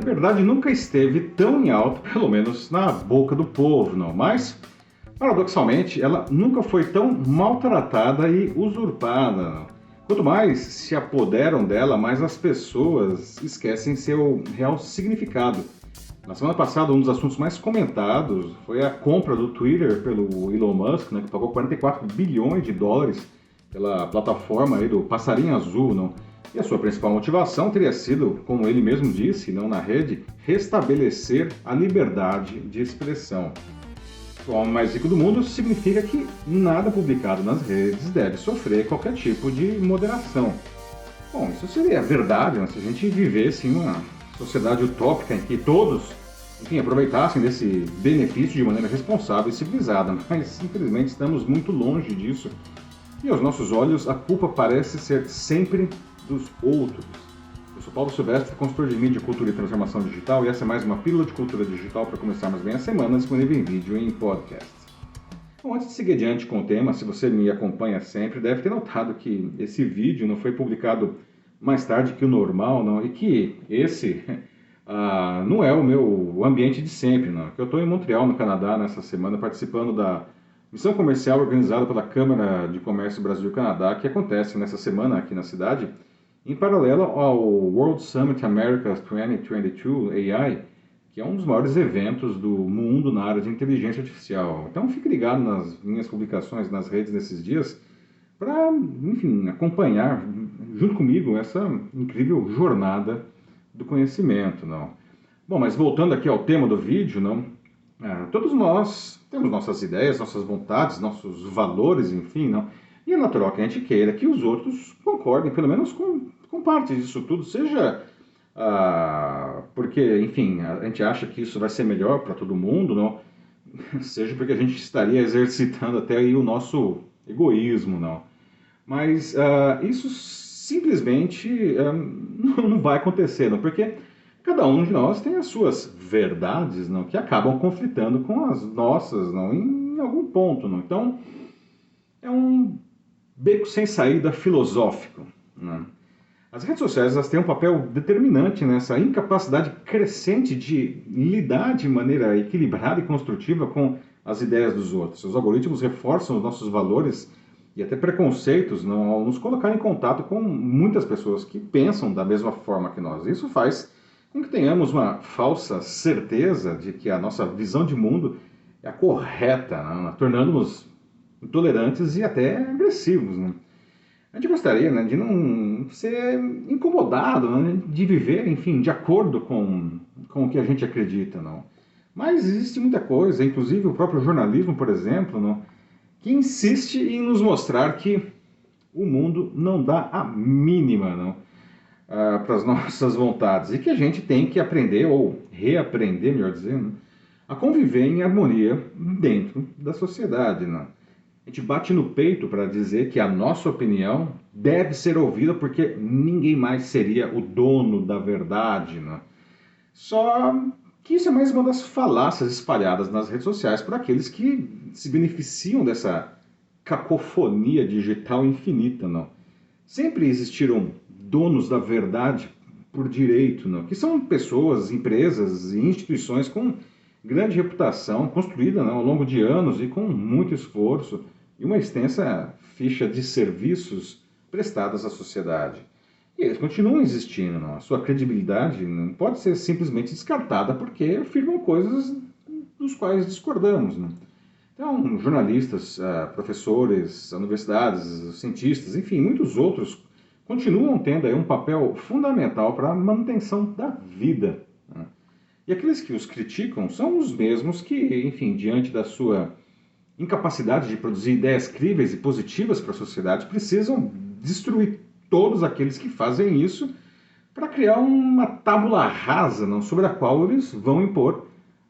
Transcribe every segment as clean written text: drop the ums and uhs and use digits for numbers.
liberdade nunca esteve tão em alta, pelo menos na boca do povo, não. Mas, paradoxalmente, ela nunca foi tão maltratada e usurpada, não. Quanto mais se apoderam dela, mais as pessoas esquecem seu real significado. Na semana passada, um dos assuntos mais comentados foi a compra do Twitter pelo Elon Musk, né, que pagou 44 bilhões de dólares pela plataforma aí do Passarinho Azul, não? E a sua principal motivação teria sido, como ele mesmo disse, não na rede, restabelecer a liberdade de expressão. O homem mais rico do mundo significa que nada publicado nas redes deve sofrer qualquer tipo de moderação. Bom, isso seria verdade, né, se a gente vivesse em uma sociedade utópica em que todos, enfim, aproveitassem desse benefício de maneira responsável e civilizada, mas infelizmente estamos muito longe disso. E aos nossos olhos, a culpa parece ser sempre dos outros. Eu sou Paulo Silvestre, consultor de mídia, cultura e transformação digital, e essa é mais uma pílula de cultura digital para começarmos bem a semana, disponível em vídeo e em podcast. Bom, antes de seguir adiante com o tema, se você me acompanha sempre, deve ter notado que esse vídeo não foi publicado mais tarde que o normal, não, e que esse não é o meu ambiente de sempre, não. Que eu estou em Montreal, no Canadá, nessa semana, participando da missão comercial organizada pela Câmara de Comércio Brasil-Canadá, que acontece nessa semana aqui na cidade, em paralelo ao World Summit Americas 2022 AI, que é um dos maiores eventos do mundo na área de inteligência artificial. Então fique ligado nas minhas publicações nas redes nesses dias para, enfim, acompanhar junto comigo essa incrível jornada do conhecimento, não. Bom, mas voltando aqui ao tema do vídeo, não, todos nós temos nossas ideias, nossas vontades, nossos valores, enfim, não. E é natural que a gente queira que os outros concordem, pelo menos com parte disso tudo, seja porque, enfim, a gente acha que isso vai ser melhor para todo mundo, não, seja porque a gente estaria exercitando até aí o nosso egoísmo, não. Mas isso simplesmente não vai acontecer, não, porque cada um de nós tem as suas verdades, não, que acabam conflitando com as nossas, não, em algum ponto, não. Então, é um beco sem saída filosófico, não. As redes sociais elas têm um papel determinante nessa incapacidade crescente de lidar de maneira equilibrada e construtiva com as ideias dos outros. Os algoritmos reforçam os nossos valores e até preconceitos não, ao nos colocar em contato com muitas pessoas que pensam da mesma forma que nós. Isso faz com que tenhamos uma falsa certeza de que a nossa visão de mundo é a correta, né, tornando-nos intolerantes e até agressivos, né? A gente gostaria, né, de não ser incomodado, né, de viver, enfim, de acordo com o que a gente acredita, não. Mas existe muita coisa, inclusive o próprio jornalismo, por exemplo, não, que insiste em nos mostrar que o mundo não dá a mínima, não, para as nossas vontades e que a gente tem que aprender, ou reaprender, melhor dizendo, a conviver em harmonia dentro da sociedade, não. A gente bate no peito para dizer que a nossa opinião deve ser ouvida porque ninguém mais seria o dono da verdade, né? Só que isso é mais uma das falácias espalhadas nas redes sociais por aqueles que se beneficiam dessa cacofonia digital infinita, não? Sempre existiram donos da verdade por direito, não? Que são pessoas, empresas e instituições com grande reputação, construída, não, ao longo de anos e com muito esforço, e uma extensa ficha de serviços prestados à sociedade. E eles continuam existindo, não? A sua credibilidade não pode ser simplesmente descartada porque afirmam coisas dos quais discordamos, não? Então, jornalistas, professores, universidades, cientistas, enfim, muitos outros continuam tendo aí um papel fundamental para a manutenção da vida, né? E aqueles que os criticam são os mesmos que, enfim, diante da sua incapacidade de produzir ideias críveis e positivas para a sociedade, precisam destruir todos aqueles que fazem isso para criar uma tábula rasa, não, sobre a qual eles vão impor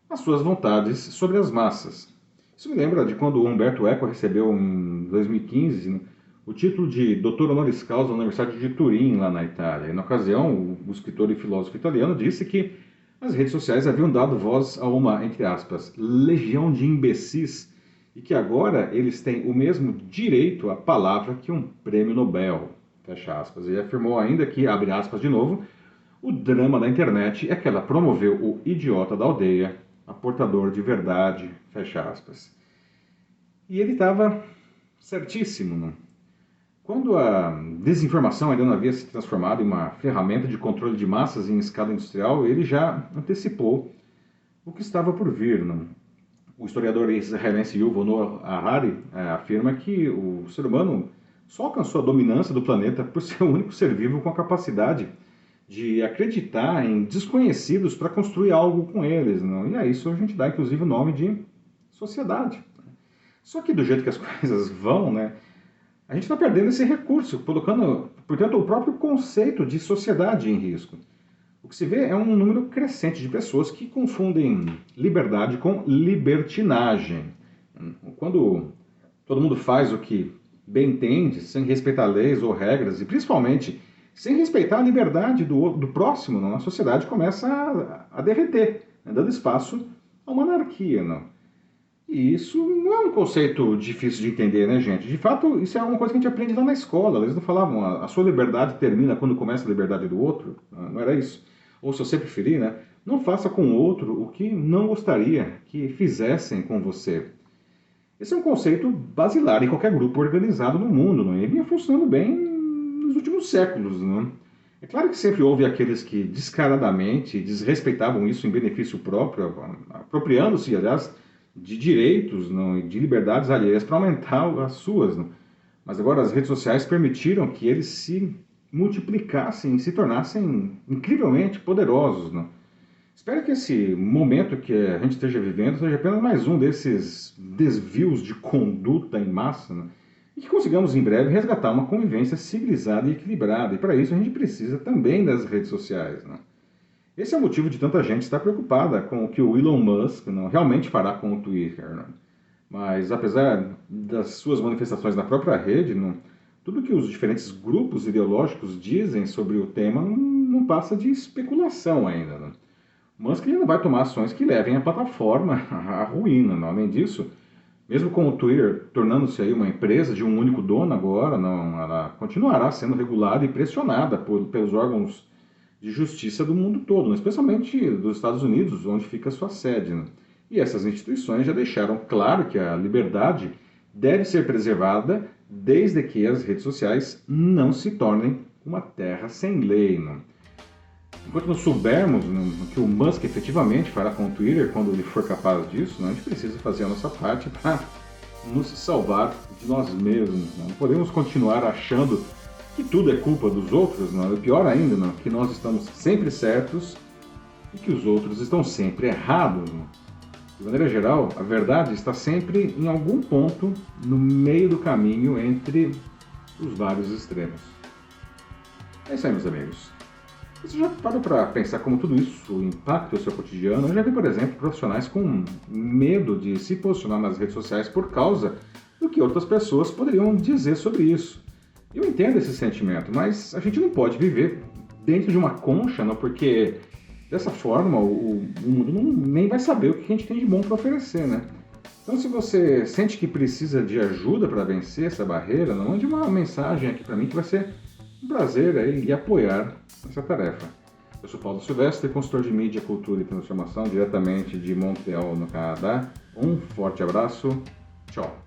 as suas vontades sobre as massas. Isso me lembra de quando o Umberto Eco recebeu em 2015, né, o título de doutor honoris causa da Universidade de Turim, lá na Itália. E, na ocasião, o escritor e filósofo italiano disse que as redes sociais haviam dado voz a uma, entre aspas, legião de imbecis e que agora eles têm o mesmo direito à palavra que um prêmio Nobel, fecha aspas. E afirmou ainda que, abre aspas de novo, O drama da internet é que ela promoveu o idiota da aldeia, a portador de verdade, fecha aspas. E ele estava certíssimo, não? Quando a desinformação ainda não havia se transformado em uma ferramenta de controle de massas em escala industrial, ele já antecipou o que estava por vir, não? O historiador israelense Yuval Noah Harari afirma que o ser humano só alcançou a dominância do planeta por ser o único ser vivo com a capacidade de acreditar em desconhecidos para construir algo com eles, não? E a isso a gente dá inclusive o nome de sociedade. Só que do jeito que as coisas vão, né, a gente está perdendo esse recurso, colocando, portanto, o próprio conceito de sociedade em risco. O que se vê é um número crescente de pessoas que confundem liberdade com libertinagem. Quando todo mundo faz o que bem entende, sem respeitar leis ou regras, e principalmente sem respeitar a liberdade do próximo, não? A sociedade começa a derreter, né, dando espaço a uma anarquia. Não? E isso não é um conceito difícil de entender, né, gente? De fato, isso é uma coisa que a gente aprende lá na escola. Eles não falavam, a sua liberdade termina quando começa a liberdade do outro. Não era isso. Ou se você preferir, né, não faça com o outro o que não gostaria que fizessem com você. Esse é um conceito basilar em qualquer grupo organizado no mundo, não é? E vinha funcionando bem nos últimos séculos, não é? É claro que sempre houve aqueles que descaradamente desrespeitavam isso em benefício próprio, apropriando-se, aliás, de direitos, não, e de liberdades alheias para aumentar as suas. Não? Mas agora as redes sociais permitiram que eles se multiplicassem e se tornassem incrivelmente poderosos. Não? Espero que esse momento que a gente esteja vivendo seja apenas mais um desses desvios de conduta em massa, não? E que consigamos em breve resgatar uma convivência civilizada e equilibrada. E para isso a gente precisa também das redes sociais. Não? Esse é o motivo de tanta gente estar preocupada com o que o Elon Musk não, realmente fará com o Twitter. Não? Mas apesar das suas manifestações na própria rede, não, tudo que os diferentes grupos ideológicos dizem sobre o tema não passa de especulação ainda. Não? Musk ainda vai tomar ações que levem a plataforma à ruína. Não? Além disso, mesmo com o Twitter tornando-se aí uma empresa de um único dono agora, não, ela continuará sendo regulada e pressionada pelos órgãos de justiça do mundo todo, especialmente dos Estados Unidos, onde fica a sua sede. Né? E essas instituições já deixaram claro que a liberdade deve ser preservada desde que as redes sociais não se tornem uma terra sem lei. Né? Enquanto não soubermos o que o Musk efetivamente fará com o Twitter quando ele for capaz disso, a gente precisa fazer a nossa parte para nos salvar de nós mesmos. Não podemos continuar achando que tudo é culpa dos outros, não? E pior ainda, não? Que nós estamos sempre certos e que os outros estão sempre errados. Não? De maneira geral, a verdade está sempre em algum ponto no meio do caminho entre os vários extremos. É isso aí, meus amigos. Você já parou para pensar como tudo isso impacta o seu cotidiano? Eu já vi, por exemplo, profissionais com medo de se posicionar nas redes sociais por causa do que outras pessoas poderiam dizer sobre isso. Eu entendo esse sentimento, mas a gente não pode viver dentro de uma concha, não, porque dessa forma o mundo nem vai saber o que a gente tem de bom para oferecer, né? Então, se você sente que precisa de ajuda para vencer essa barreira, não, mande uma mensagem aqui para mim que vai ser um prazer aí lhe apoiar nessa tarefa. Eu sou Paulo Silvestre, consultor de mídia, cultura e transformação, diretamente de Montreal, no Canadá. Um forte abraço, tchau!